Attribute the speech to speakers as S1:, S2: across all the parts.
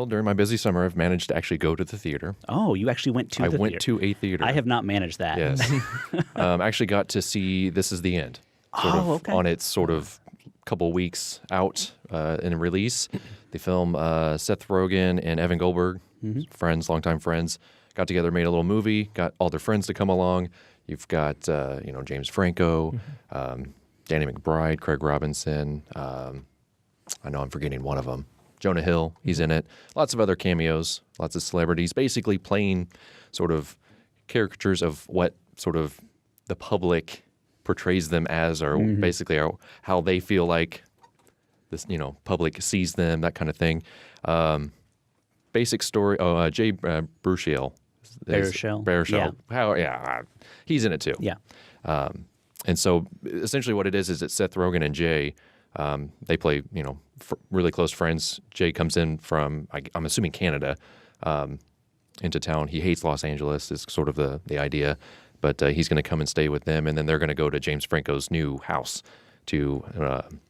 S1: during my busy summer, I've managed to actually go to the theater.
S2: Oh, you actually went to the theater.
S1: I went to a theater.
S2: I have not managed that.
S1: Yes. Actually got to see This Is the End.
S2: Okay.
S1: On its sort of couple weeks out in release. The film, Seth Rogen and Evan Goldberg, friends, longtime friends, got together, made a little movie, got all their friends to come along. You've got, James Franco, Danny McBride, Craig Robinson. I know I'm forgetting one of them. Jonah Hill, he's in it. Lots of other cameos, lots of celebrities, basically playing sort of caricatures of what sort of the public portrays them as, or basically how they feel like this, public sees them, that kind of thing. Basic story. Oh, Jay Baruchel.
S2: Yeah.
S1: He's in it too.
S2: Yeah.
S1: And so essentially what it is it's Seth Rogen and Jay. They play, really close friends. Jay comes in from, I'm assuming Canada, into town. He hates Los Angeles is sort of the idea, but he's going to come and stay with them, and then they're going to go to James Franco's new house to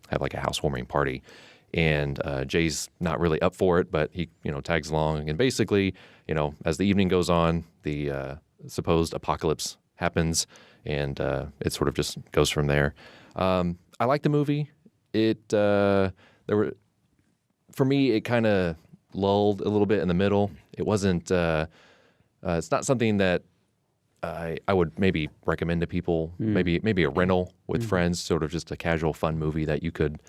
S1: have like a housewarming party. And Jay's not really up for it, but he, tags along. And basically, as the evening goes on, the supposed apocalypse happens, and it sort of just goes from there. I like the movie. For me, it kind of lulled a little bit in the middle. It wasn't. It's not something that I would maybe recommend to people. Maybe a rental with friends, sort of just a casual, fun movie that you could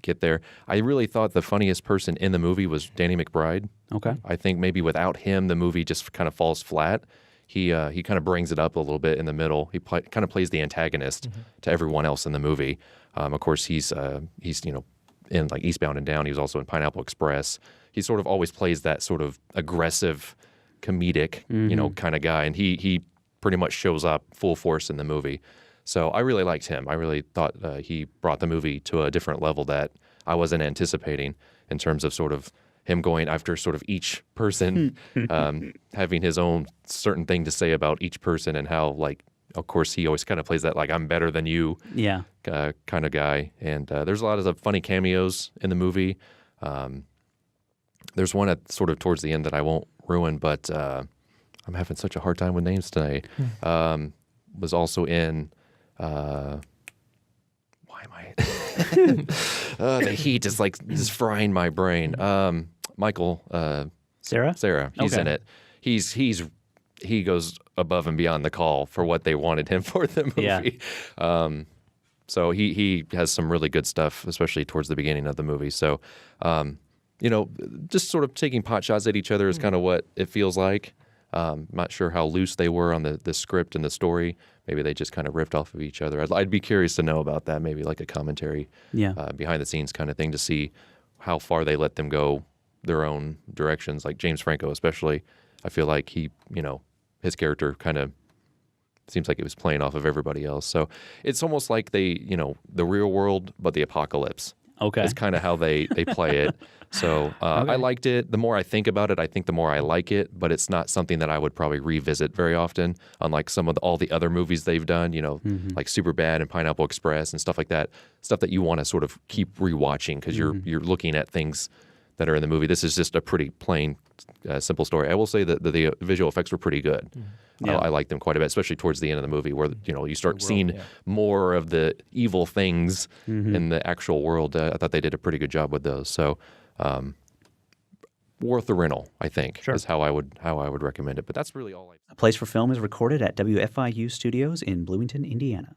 S1: get there. I really thought the funniest person in the movie was Danny McBride.
S2: Okay.
S1: I think maybe without him, the movie just kind of falls flat. He kind of brings it up a little bit in the middle. He kind of plays the antagonist to everyone else in the movie. Of course, he's in like Eastbound and Down. He was also in Pineapple Express. He sort of always plays that sort of aggressive, comedic, kind of guy, and he pretty much shows up full force in the movie. So I really liked him. I really thought he brought the movie to a different level that I wasn't anticipating in terms of sort of him going after sort of each person, having his own certain thing to say about each person, and how, like, of course, he always kind of plays that, like, I'm better than you kind of guy. And there's a lot of funny cameos in the movie. There's one at sort of towards the end that I won't ruin, but I'm having such a hard time with names tonight. Was also in... why am I... the heat is like just frying my brain. Michael...
S2: Sarah?
S1: He's in it. He goes above and beyond the call for what they wanted him for the movie. Yeah. So he has some really good stuff, especially towards the beginning of the movie. So, just sort of taking pot shots at each other is kind of what it feels like. Not sure how loose they were on the script and the story. Maybe they just kind of riffed off of each other. I'd be curious to know about that, maybe like a commentary behind the scenes kind of thing, to see how far they let them go their own directions. Like James Franco especially, I feel like he, his character kind of seems like it was playing off of everybody else. So it's almost like they, the real world, but the apocalypse.
S2: Okay.
S1: It's kind of how they play it. So I liked it. The more I think about it, I think the more I like it, but it's not something that I would probably revisit very often, unlike some of all the other movies they've done, like Superbad and Pineapple Express and stuff like that, stuff that you want to sort of keep rewatching because you're looking at things that are in the movie. This is just a pretty plain, simple story. I will say that the visual effects were pretty good. Yeah. I like them quite a bit, especially towards the end of the movie where, you start seeing more of the evil things in the actual world. I thought they did a pretty good job with those. So worth the rental, I think, is how I would recommend it. But that's really all.
S2: A Place for Film is recorded at WFIU Studios in Bloomington, Indiana.